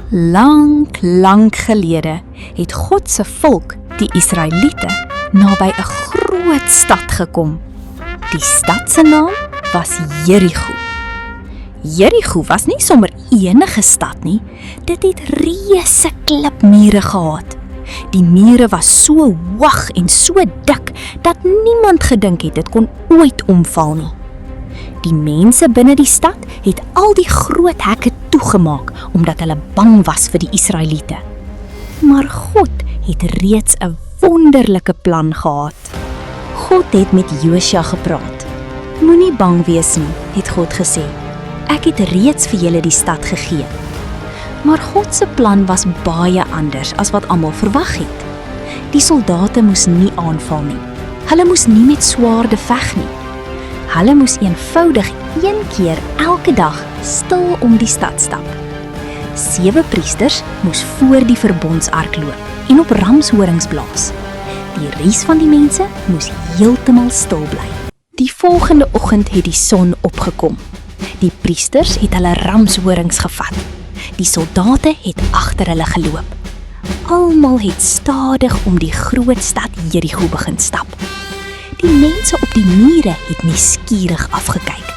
Lang gelede het God se volk, die Israeliete, naby 'n groot stad gekom. Die stad se naam was Jerigo. Jerigo was nie sommer enige stad nie, dit het reuse klipmure gehad. Die mure was so hoog en so dik, dat niemand gedink het dit kon ooit omval nie. Die mense binne die stad het al die groot hekke toegemaak, omdat hulle bang was vir die Israeliete. Maar God het reeds 'n wonderlike plan gehad. God het met Josua gepraat. Moenie bang wees nie, het God gesê. Ek het reeds vir julle die stad gegee. Maar God se plan was baie anders as wat almal verwag het. Die soldate moes nie aanval nie. Hulle moes nie met swaarde veg nie. Hulle moes eenvoudig een keer elke dag stil om die stad stap. 7 priesters moes voor die verbondsark loop en op ramshorings blaas. Die res van die mense moes heeltemal stil bly. Die volgende oggend het die son opgekom. Die priesters het hulle ramshorings gevat. Die soldate het agter hulle geloop. Almal het stadig om die groot stad Jerigo begin stap. Die mense op die mure het nuuskierig afgekyk.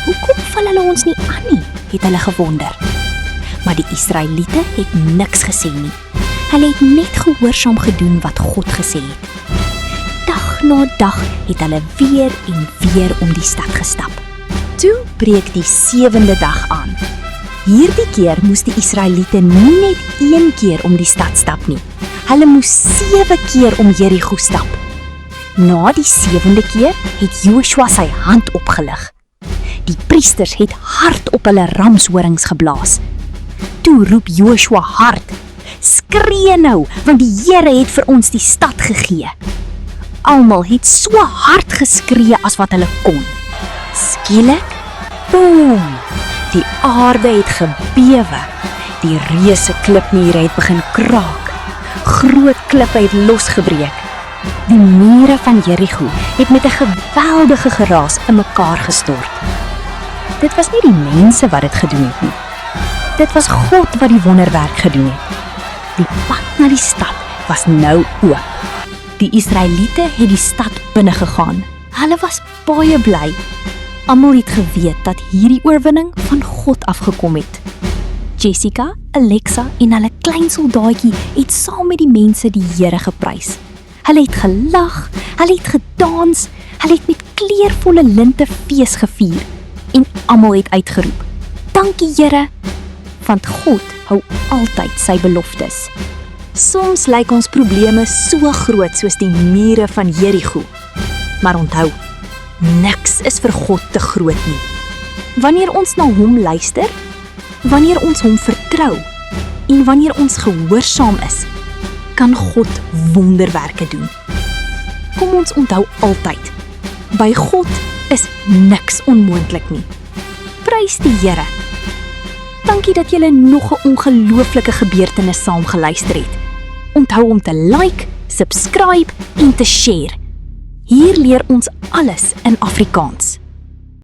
Hoekom val hulle ons nie aan nie, het hulle gewonder. Maar die Israeliete het niks gesê nie. Hulle het net gehoorsaam gedoen wat God gesê het. Dag na dag het hulle weer en weer om die stad gestap. Toe breek die 7de dag aan. Hierdie keer moes die Israeliete nie net 1 keer om die stad stap nie. Hulle moes 7 keer om Jerigo stap. Na die 7de keer het Joshua sy hand opgelig. Die priesters het hard op hulle ramshorings geblaas. Toe roep Joshua hard: "Skree nou, want die Here het vir ons die stad gegee." Almal het so hard geskree as wat hulle kon. Skielik, boom! Die aarde het gebewe. Die reuse klipmure het begin kraak. Groot klippe het losgebreek. Die mure van Jerigo het met 'n geweldige geraas in mekaar gestort. Dit was nie die mense wat dit gedoen het nie. Dit was God wat die wonderwerk gedoen het. Die pad na die stad was nou oop. Die Israeliete het die stad binne gegaan. Hulle was baie bly. Almal het geweet dat hierdie oorwinning van God afgekom het. Jessica, Alexa en hulle klein soldaatjie het saam met die mense die Here geprys. Hulle het gelag, hulle het gedans, hulle het met kleurvolle linte fees gevier en almal het uitgeroep: "Dankie Here, want God hou altyd sy beloftes." Soms lyk ons probleme so groot soos die mure van Jerigo. Maar onthou, niks is vir God te groot nie. Wanneer ons na hom luister, wanneer ons hom vertrou en wanneer ons gehoorsaam is, kan God wonderwerke doen. Kom ons onthou altyd, by God is niks onmoontlik nie. Prys die Here. Dankie dat julle nog 'n ongelooflike gebeurtenis saam geluister het. Onthou om te like, subscribe en te share. Hier leer ons alles in Afrikaans.